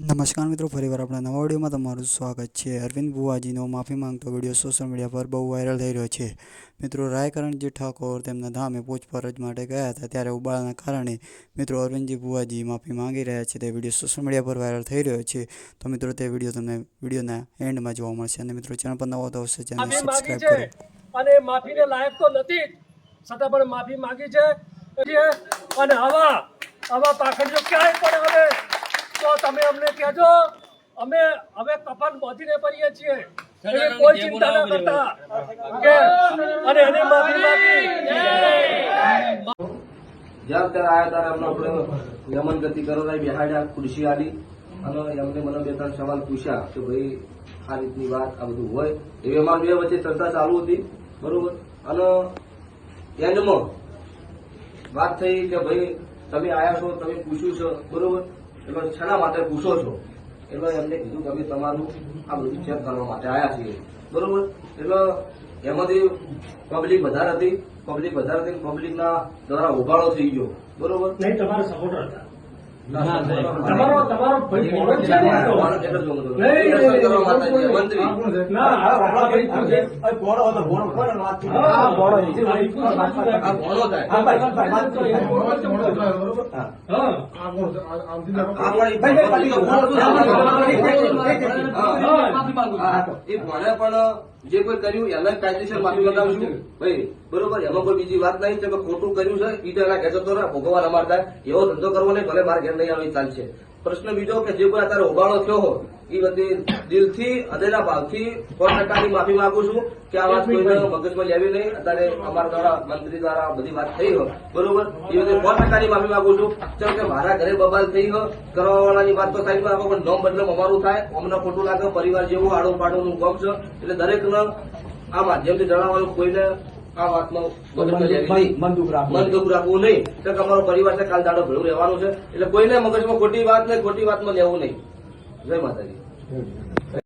નમસ્કાર મિત્રો, ફરીવાર આપણા નવા વિડીયોમાં તમારું સ્વાગત છે। અરવિંદ બુવાજીનો માફી માંગતો વિડીયો સોશિયલ મીડિયા પર બહુ વાયરલ થઈ રહ્યો છે। મિત્રો, રાયકરણજી ઠાકોર તેમના ધામે પૂછપરછ માટે ગયા હતા, ત્યારે ઉબાળાના કારણે મિત્રો અરવિંદજી બુવાજી માફી માંગી રહ્યા છે। તે વિડીયો સોશિયલ મીડિયા પર વાયરલ થઈ રહ્યો છે। તો મિત્રો, તે વિડીયો તમને વિડીયોના એન્ડમાં જોવા મળશે। અને મિત્રો, ચેનલ પર નવો તો અવશ્ય ચેનલ સબસ્ક્રાઇબ કરો। અને માફીને લાયક તો નથી, છતાં પણ માફી માંગી છે। અને આવા પાખંડીઓ ક્યાંય પણ હવે તો તમે અમને કહેજો, અમે હવે કફન બાંધીને પડીએ છીએ, એની કોઈ ચિંતા ન કરતા કે અને એની માફી માંગી। જ્યાં ત્યારે આવ્યા ત્યારે એમને યમન ગતિ કરવા બેહાડ્યા, ખુરશી આડી અને એમને મને બે ત્રણ સવાલ પૂછ્યા કે ભાઈ આ રીતની વાત આ બધું હોય એવી અમારી બે વચ્ચે ચર્ચા ચાલુ હતી, બરોબર। અને એન્ડમાં વાત થઈ કે ભાઈ તમે આયા છો, તમે પૂછ્યું છે, બરોબર, એટલે શેના માટે પૂછો છો? એટલે એમને કીધું કે અમે તમારું આ બધું ચેક કરવા માટે આવ્યા છીએ, બરોબર। એટલે એમાંથી પબ્લિક વધારે હતી, પબ્લિકના દ્વારા ઉભાળો થઈ ગયો, બરોબર। નહીં, તમારા સપોર્ટર હતા, તમારો ભાઈ મોડો છે ને, જે કોઈ કર્યું એને કાયદેસર માફી મંગાવીશું ભાઈ, બરોબર। એમાં કોઈ બીજી વાત નહીં કે ખોટું કર્યું છે ઈ તો એના ઘેર જતો રહે, ભોગવવા અમાર થાય એવો ધંધો કરવો નહીં, ભલે મારા ઘેર નહીં આવી ચાલશે। પ્રશ્ન બીજો કે જે કોઈ અત્યારે ઉબાળો થયો હોય એ બધી દિલથી હૃદયના ભાવથી 100% માફી માંગુ છું કે આ વાત કોઈને મગજમાં લેવી નહીં। અત્યારે અમારા દ્વારા મંત્રી દ્વારા બધી વાત થઈ હોય, બરોબર, એ બધી 100% માફી માંગુ છું। કેમ કે મારા ઘરે બબાલ થઈ હોય, કરવા વાળાની વાત તો સાઈડ માં રાખો, પણ નોમ બદલમ અમારું થાય, અમને ખોટું લાગે, પરિવાર જેવું આડું પાડું કામ છે, એટલે દરેકને આ માધ્યમથી જણાવવાનું કોઈને આ વાતમાં મન દુઃખ રાખવું નહીં, કે અમારો પરિવાર છે, કાલ દાડો ભેળું રહેવાનું છે, એટલે કોઈને મગજમાં ખોટી વાત નહીં, ખોટી વાતમાં લેવું નહીં। જય માતાજી।